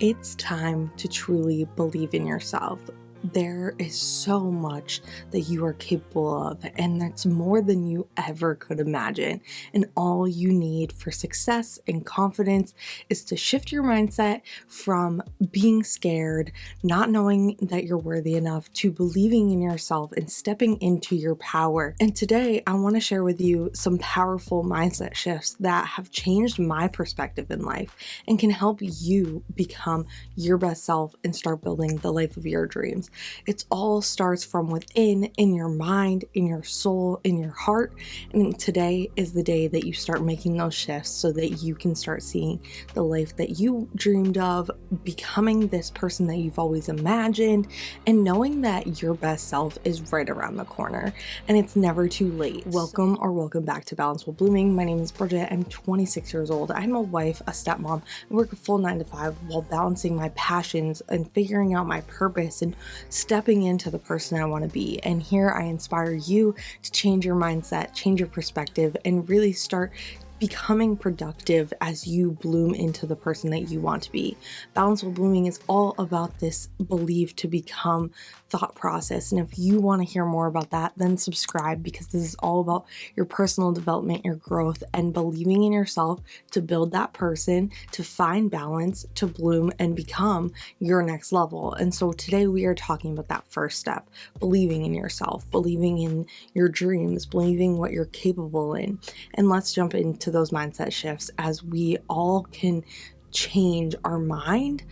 It's time to truly believe in yourself. There is so much that you are capable of, and that's more than you ever could imagine. And all you need for success and confidence is to shift your mindset from being scared, not knowing that you're worthy enough, to believing in yourself and stepping into your power. And today, I want to share with you some powerful mindset shifts that have changed my perspective in life and can help you become your best self and start building the life of your dreams. It all starts from within, in your mind, in your soul, in your heart. And today is the day that you start making those shifts so that you can start seeing the life that you dreamed of, becoming this person that you've always imagined, and knowing that your best self is right around the corner and it's never too late. Welcome back to Balance While Blooming. My name is Bridget. I'm 26 years old. I'm a wife, a stepmom. I work a full 9 to 5 while balancing my passions and figuring out my purpose and stepping into the person I want to be. And here I inspire you to change your mindset, change your perspective, and really start becoming productive as you bloom into the person that you want to be. Balance While Blooming is all about this belief to become thought process. And if you want to hear more about that, then subscribe, because this is all about your personal development, your growth, and believing in yourself to build that person, to find balance, to bloom and become your next level. And so today we are talking about that first step, believing in yourself, believing in your dreams, believing what you're capable in. And let's jump into those mindset shifts as we all can change our mind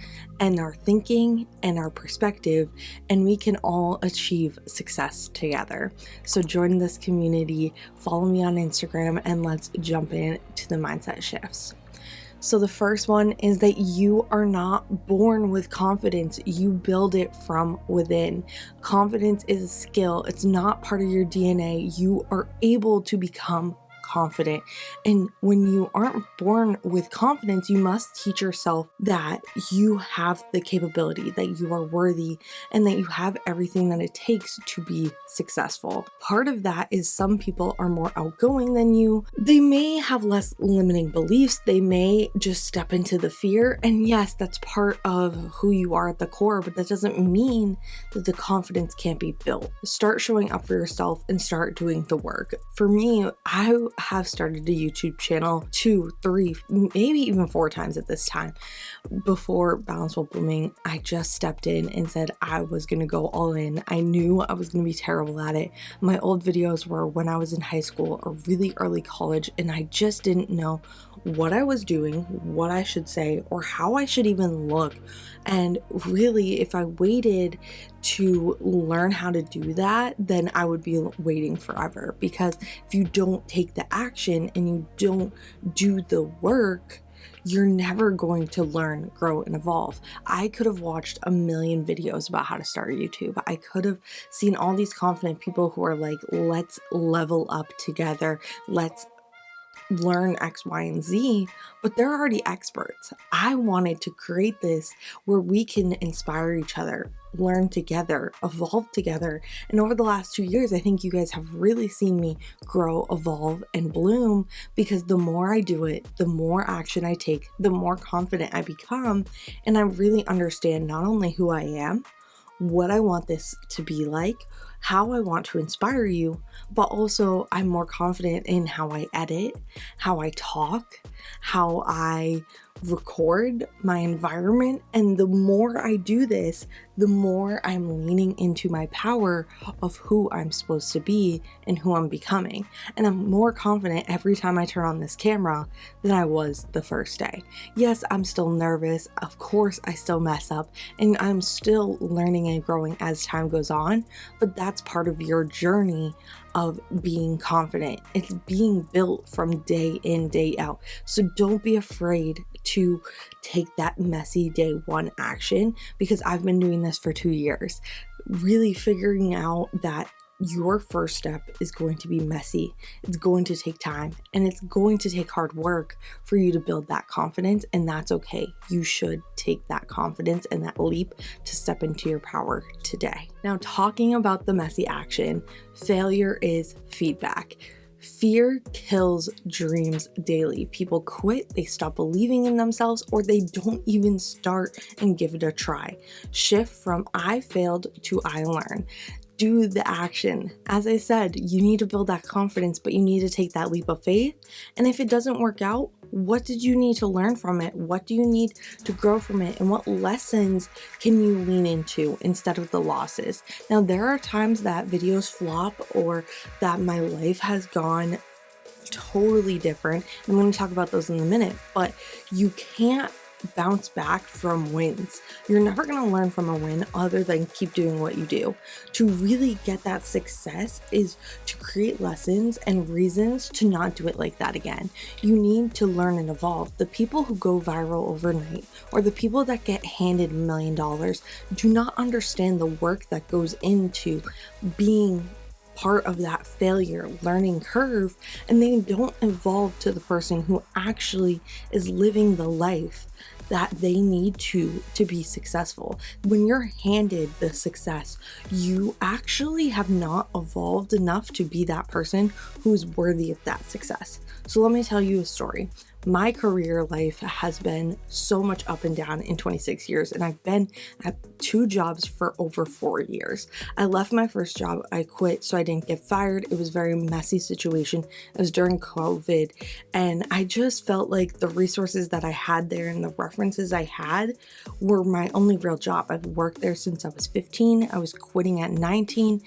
and our thinking and our perspective, and we can all achieve success together. So join this community, follow me on Instagram, and let's jump into the mindset shifts. So the first one is that you are not born with confidence. You build it from within. Confidence is a skill. It's not part of your DNA. You are able to become confident. And when you aren't born with confidence, you must teach yourself that you have the capability, that you are worthy, and that you have everything that it takes to be successful. Part of that is some people are more outgoing than you. They may have less limiting beliefs. They may just step into the fear. And yes, that's part of who you are at the core, but that doesn't mean that the confidence can't be built. Start showing up for yourself and start doing the work. For me, I have started a YouTube channel 2, 3, maybe even 4 times at this time. Before Balance While Blooming, I just stepped in and said I was going to go all in. I knew I was going to be terrible at it. My old videos were when I was in high school or really early college, and I just didn't know what I was doing, what I should say, or how I should even look. And really, if I waited to learn how to do that, then I would be waiting forever. Because if you don't take the action and you don't do the work, you're never going to learn, grow, and evolve. I could have watched a million videos about how to start YouTube. I could have seen all these confident people who are like, let's level up together. Let's learn X, Y, and Z, but they're already experts. I wanted to create this where we can inspire each other, learn together, evolve together. And over the last 2 years, I think you guys have really seen me grow, evolve, and bloom, because the more I do it, the more action I take, the more confident I become. And I really understand not only who I am, what I want this to be like, how I want to inspire you, but also I'm more confident in how I edit, how I talk, how I record my environment. And the more I do this, the more I'm leaning into my power of who I'm supposed to be and who I'm becoming. And I'm more confident every time I turn on this camera than I was the first day. Yes, I'm still nervous. Of course, I still mess up, and I'm still learning and growing as time goes on, but that's part of your journey of being confident. It's being built from day in, day out. So don't be afraid to take that messy day one action, because I've been doing this for 2 years, really figuring out that your first step is going to be messy. It's going to take time, and it's going to take hard work for you to build that confidence, and that's okay. You should take that confidence and that leap to step into your power today. Now, talking about the messy action, failure is feedback. Fear kills dreams daily. People quit, they stop believing in themselves, or they don't even start and give it a try. Shift from I failed to I learn. Do the action. As I said, you need to build that confidence, but you need to take that leap of faith. And if it doesn't work out, what did you need to learn from it? What do you need to grow from it? And what lessons can you lean into instead of the losses? Now, there are times that videos flop or that my life has gone totally different. I'm going to talk about those in a minute, but you can't bounce back from wins. You're never going to learn from a win other than keep doing what you do. To really get that success is to create lessons and reasons to not do it like that again. You need to learn and evolve. The people who go viral overnight or the people that get handed $1 million do not understand the work that goes into being part of that failure learning curve, and they don't evolve to the person who actually is living the life that they need to be successful. When you're handed the success, you actually have not evolved enough to be that person who's worthy of that success. So let me tell you a story. My career life has been so much up and down in 26 years, and I've been at 2 jobs for over 4 years. I left my first job, I quit so I didn't get fired. It was a very messy situation. It was during COVID, and I just felt like the resources that I had there and the references I had were my only real job. I've worked there since I was 15. I was quitting at 19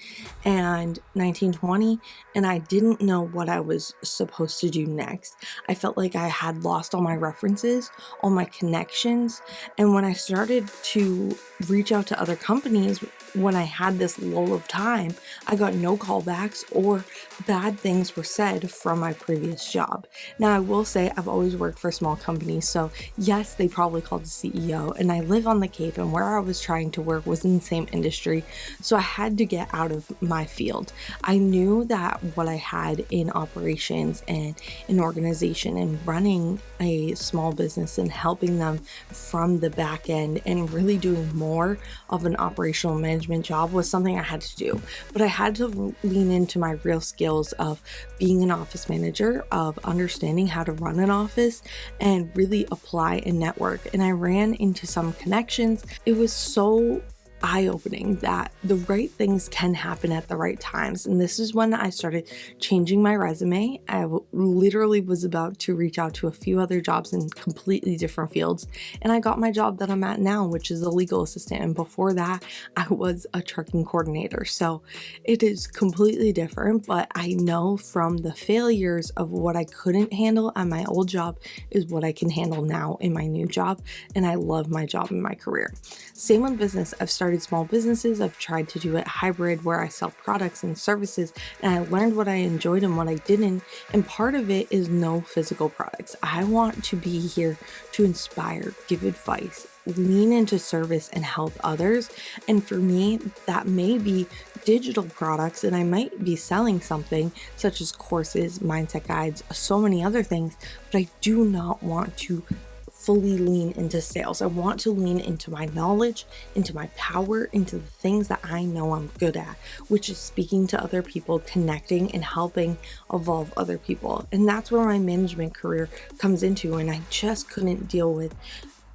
and 20, and I didn't know what I was supposed to do next. I felt like I had lost all my references, all my connections. And when I started to reach out to other companies, when I had this lull of time, I got no callbacks or bad things were said from my previous job. Now, I will say I've always worked for small companies, so yes, they probably called the CEO, and I live on the Cape, and where I was trying to work was in the same industry, so I had to get out of my field. I knew that what I had in operations and in organization and running a small business and helping them from the back end and really doing more of an operational management job was something I had to do. But I had to lean into my real skills of being an office manager, of understanding how to run an office and really apply and network. And I ran into some connections. It was so eye-opening that the right things can happen at the right times. And this is when I started changing my resume. I literally was about to reach out to a few other jobs in completely different fields. And I got my job that I'm at now, which is a legal assistant. And before that, I was a trucking coordinator. So it is completely different, but I know from the failures of what I couldn't handle at my old job is what I can handle now in my new job. And I love my job and my career. Same with business. I've started small businesses. I've tried to do it hybrid where I sell products and services, and I learned what I enjoyed and what I didn't. And part of it is no physical products. I want to be here to inspire, give advice, lean into service and help others. And for me, that may be digital products, and I might be selling something such as courses, mindset guides, so many other things, but I do not want to fully lean into sales. I want to lean into my knowledge, into my power, into the things that I know I'm good at, which is speaking to other people, connecting and helping evolve other people. And that's where my management career comes into. And I just couldn't deal with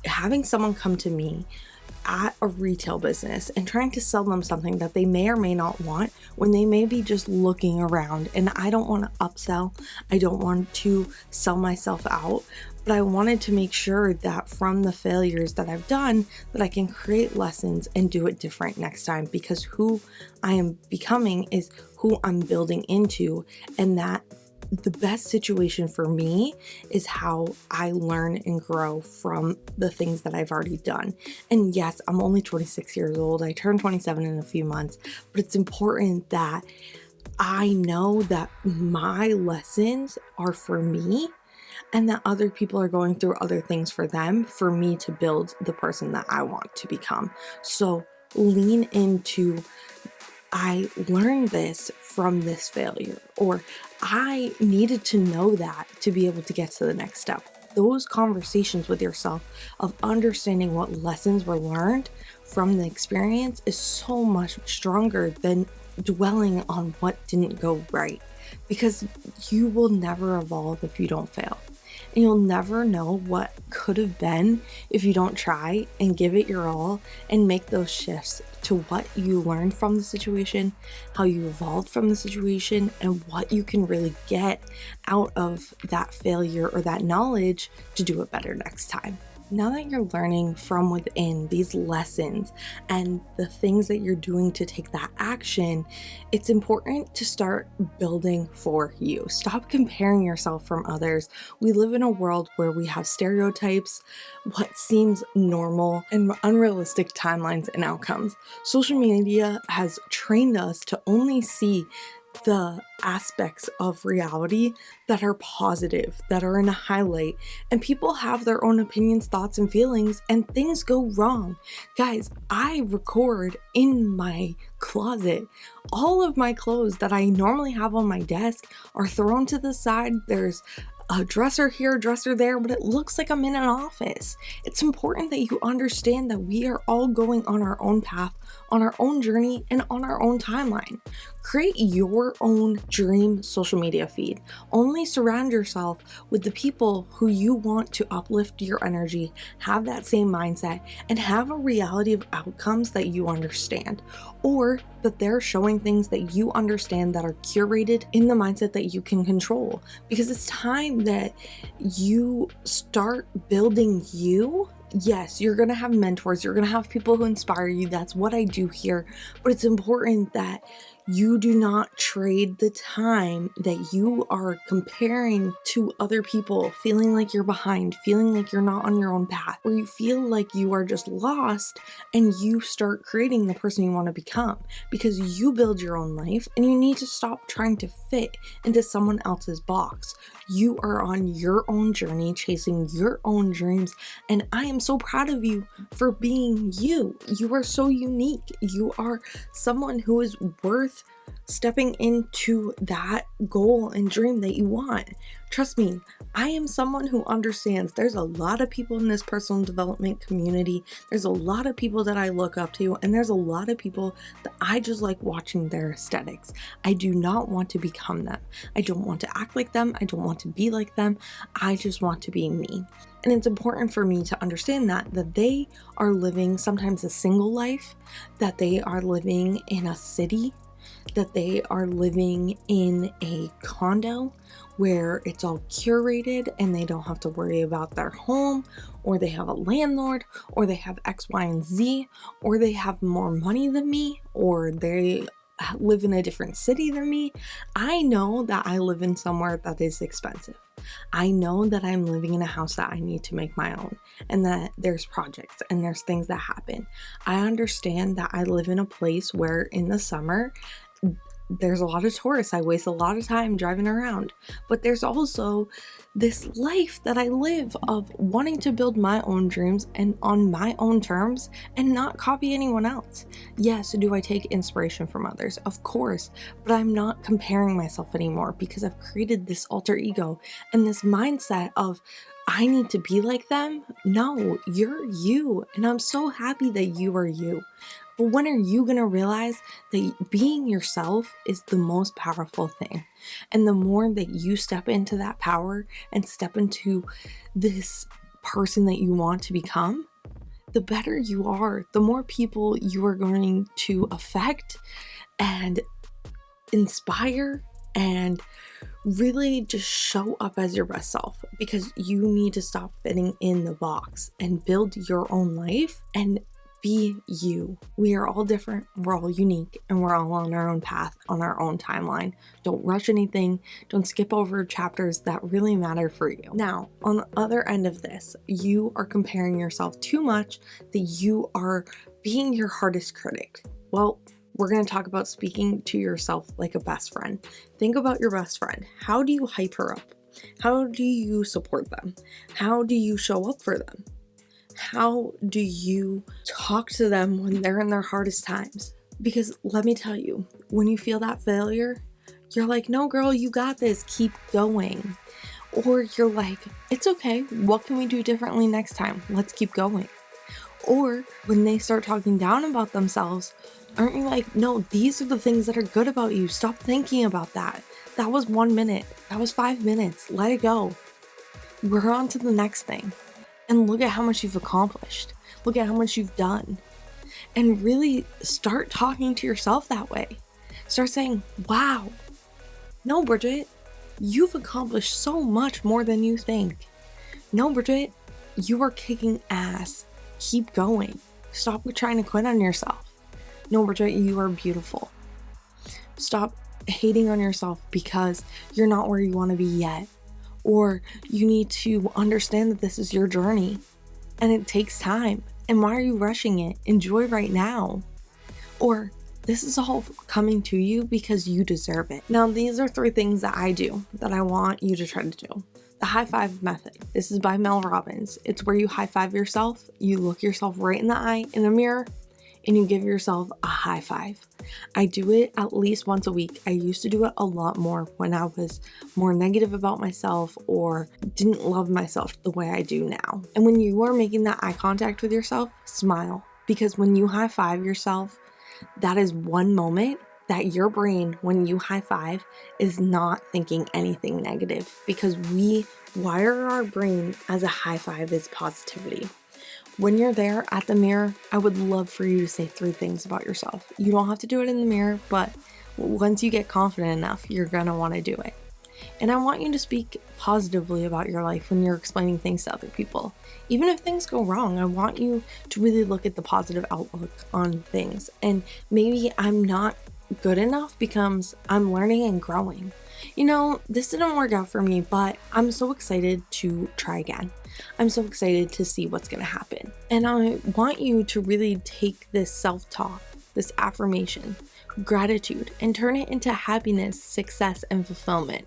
having someone come to me at a retail business and trying to sell them something that they may or may not want when they may be just looking around. And I don't want to upsell. I don't want to sell myself out, but I wanted to make sure that from the failures that I've done, that I can create lessons and do it different next time, because who I am becoming is who I'm building into, and that the best situation for me is how I learn and grow from the things that I've already done. And yes, I'm only 26 years old. I turn 27 in a few months, but it's important that I know that my lessons are for me and that other people are going through other things for them, for me to build the person that I want to become. So lean into, I learned this from this failure, or I needed to know that to be able to get to the next step. Those conversations with yourself of understanding what lessons were learned from the experience is so much stronger than dwelling on what didn't go right. because you will never evolve if you don't fail. And you'll never know what could have been if you don't try and give it your all and make those shifts to what you learned from the situation, how you evolved from the situation, and what you can really get out of that failure or that knowledge to do it better next time. Now that you're learning from within these lessons and the things that you're doing to take that action, it's important to start building for you. Stop comparing yourself from others. We live in a world where we have stereotypes, what seems normal, and unrealistic timelines and outcomes. Social media has trained us to only see the aspects of reality that are positive, that are in a highlight, and people have their own opinions, thoughts, and feelings, and things go wrong. Guys, I record in my closet. All of my clothes that I normally have on my desk are thrown to the side. There's a dresser here, a dresser there, but it looks like I'm in an office. It's important that you understand that we are all going on our own path, on our own journey, and on our own timeline. Create your own dream social media feed. Only surround yourself with the people who you want to uplift your energy, have that same mindset, and have a reality of outcomes that you understand, or that they're showing things that you understand that are curated in the mindset that you can control. Because it's time that you start building you. Yes, you're going to have mentors, you're going to have people who inspire you. That's what I do here. But it's important that you do not trade the time that you are comparing to other people, feeling like you're behind, feeling like you're not on your own path, where you feel like you are just lost, and you start creating the person you want to become, because you build your own life and you need to stop trying to fit into someone else's box. You are on your own journey, chasing your own dreams, and I am so proud of you for being you. You are so unique. You are someone who is worth stepping into that goal and dream that you want. Trust me, I am someone who understands there's a lot of people in this personal development community. There's a lot of people that I look up to, and there's a lot of people that I just like watching their aesthetics. I do not want to become them. I don't want to act like them. I don't want to be like them. I just want to be me. And it's important for me to understand that they are living sometimes a single life, that they are living in a city, that they are living in a condo where it's all curated and they don't have to worry about their home, or they have a landlord, or they have X, Y, and Z, or they have more money than me, or they live in a different city than me. I know that I live in somewhere that is expensive. I know that I'm living in a house that I need to make my own, and that there's projects and there's things that happen. I understand that I live in a place where in the summer there's a lot of tourists. I waste a lot of time driving around, but there's also this life that I live of wanting to build my own dreams and on my own terms and not copy anyone else. Yes, do I take inspiration from others? Of course, but I'm not comparing myself anymore, because I've created this alter ego and this mindset of I need to be like them. No, you're you, and I'm so happy that you are you. But when are you going to realize that being yourself is the most powerful thing? And the more that you step into that power and step into this person that you want to become, the better you are, the more people you are going to affect and inspire and really just show up as your best self, because you need to stop fitting in the box and build your own life and be you. We are all different, we're all unique, and we're all on our own path, on our own timeline. Don't rush anything. Don't skip over chapters that really matter for you. Now, on the other end of this, you are comparing yourself too much, that you are being your hardest critic. Well, we're going to talk about speaking to yourself like a best friend. Think about your best friend. How do you hype her up? How do you support them? How do you show up for them? How do you talk to them when they're in their hardest times? Because let me tell you, when you feel that failure, you're like, no girl, you got this, keep going. Or you're like, it's okay, what can we do differently next time? Let's keep going. Or when they start talking down about themselves, aren't you like, no, these are the things that are good about you. Stop thinking about that. That was 1 minute. That was 5 minutes. Let it go. We're on to the next thing. And look at how much you've accomplished. Look at how much you've done. And really start talking to yourself that way. Start saying, wow, no, Bridget, you've accomplished so much more than you think. No, Bridget, you are kicking ass. Keep going. Stop trying to quit on yourself. No, Bridget, you are beautiful. Stop hating on yourself because you're not where you want to be yet. Or you need to understand that this is your journey and it takes time. And why are you rushing it? Enjoy right now. Or this is all coming to you because you deserve it. Now, these are 3 things that I do that I want you to try to do. The high five method. This is by Mel Robbins. It's where you high five yourself. You look yourself right in the eye in the mirror and you give yourself a high five. I do it at least once a week. I used to do it a lot more when I was more negative about myself or didn't love myself the way I do now. And when you are making that eye contact with yourself, smile. Because when you high five yourself, that is one moment that your brain, when you high five, is not thinking anything negative, because we wire our brain as a high five is positivity. When you're there at the mirror, I would love for you to say 3 things about yourself. You don't have to do it in the mirror, but once you get confident enough, you're gonna want to do it. And I want you to speak positively about your life when you're explaining things to other people. Even if things go wrong, I want you to really look at the positive outlook on things. And maybe I'm not good enough becomes I'm learning and growing. You know, this didn't work out for me, but I'm so excited to try again. I'm so excited to see what's going to happen. And I want you to really take this self-talk, this affirmation, gratitude, and turn it into happiness, success, and fulfillment.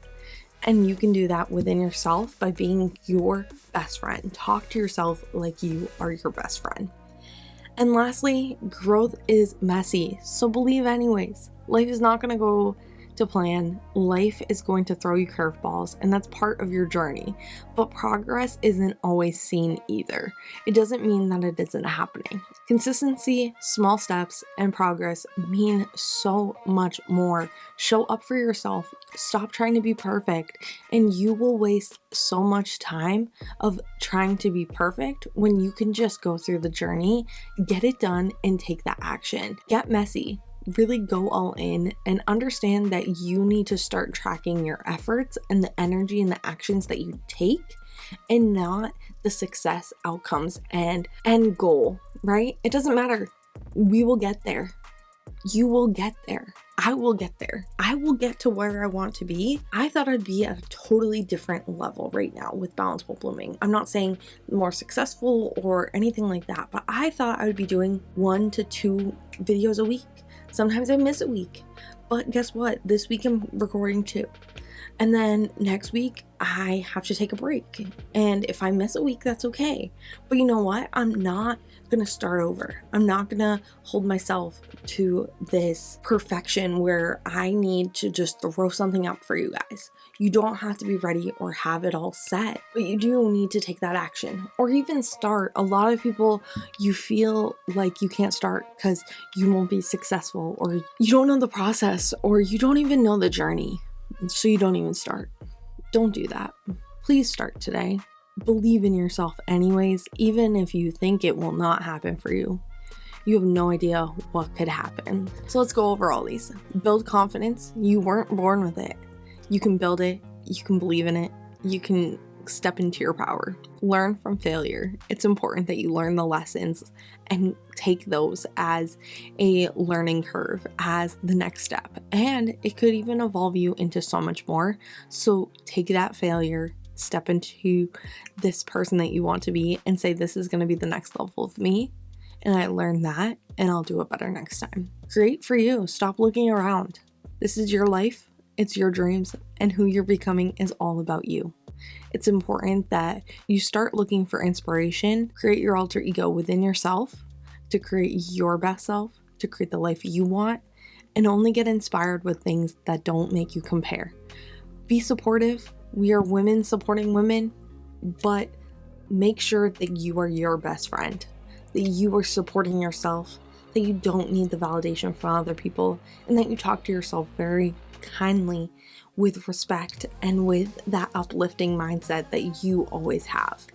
And you can do that within yourself by being your best friend. Talk to yourself like you are your best friend. And lastly, growth is messy, so believe anyways. Life is not going to go to plan. Life is going to throw you curveballs, and that's part of your journey. But progress isn't always seen either. It doesn't mean that it isn't happening. Consistency, small steps, and progress mean so much more. Show up for yourself. Stop trying to be perfect, and you will waste so much time of trying to be perfect when you can just go through the journey, get it done, and take that action. Get messy. Really go all in and understand that you need to start tracking your efforts and the energy and the actions that you take, and not the success outcomes and end goal, right? It doesn't matter. We will get there. You will get there. I will get there. I will get to where I want to be. I thought I'd be at a totally different level right now with Balance While Blooming. I'm not saying more successful or anything like that, but I thought I would be doing 1 to 2 videos a week. Sometimes I miss a week, but guess what? This week I'm recording 2. And then next week I have to take a break. And if I miss a week, that's okay. But you know what? I'm not gonna start over. I'm not gonna hold myself to this perfection where I need to just throw something up for you guys. You don't have to be ready or have it all set, but you do need to take that action or even start. A lot of people, you feel like you can't start because you won't be successful, or you don't know the process, or you don't even know the journey. So you don't even start. Don't do that. Please start today. Believe in yourself anyways, even if you think it will not happen for you. You have no idea what could happen. So let's go over all these. Build confidence. You weren't born with it. You can build it. You can believe in it. You can step into your power. Learn from failure. It's important that you learn the lessons and take those as a learning curve, as the next step. And it could even evolve you into so much more. So take that failure, step into this person that you want to be, and say, this is going to be the next level of me. And I learned that, and I'll do it better next time. Great for you. Stop looking around. This is your life. It's your dreams, and who you're becoming is all about you. It's important that you start looking for inspiration, create your alter ego within yourself to create your best self, to create the life you want, and only get inspired with things that don't make you compare. Be supportive. We are women supporting women, but make sure that you are your best friend, that you are supporting yourself, that you don't need the validation from other people, and that you talk to yourself very kindly with respect and with that uplifting mindset that you always have.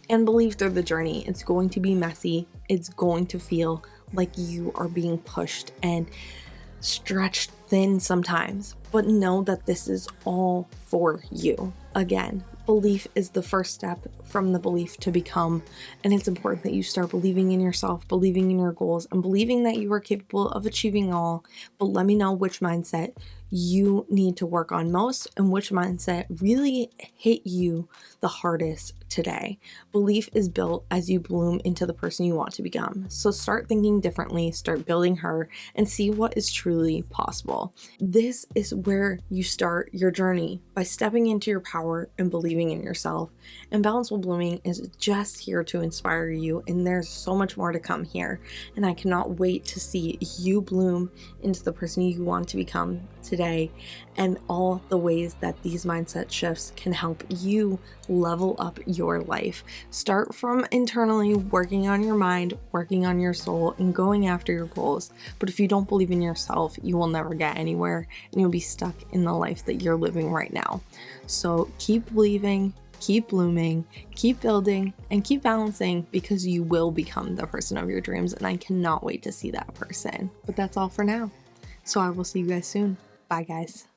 And believe through the journey, it's going to be messy. It's going to feel like you are being pushed and stretched thin sometimes, but know that this is all for you. Again, belief is the first step from the belief to become, and it's important that you start believing in yourself, believing in your goals, and believing that you are capable of achieving all. But let me know which mindset you need to work on most and which mindset really hit you the hardest today. Belief is built as you bloom into the person you want to become. So start thinking differently, start building her, and see what is truly possible. This is where you start your journey, by stepping into your power and believing in yourself. And Balance While Blooming is just here to inspire you, and there's so much more to come here. And I cannot wait to see you bloom into the person you want to become today, and all the ways that these mindset shifts can help you level up your life. Start from internally working on your mind, working on your soul, and going after your goals. But if you don't believe in yourself, you will never get anywhere, and you'll be stuck in the life that you're living right now. So keep believing, keep blooming, keep building, and keep balancing, because you will become the person of your dreams, and I cannot wait to see that person. But that's all for now. So I will see you guys soon. Bye, guys.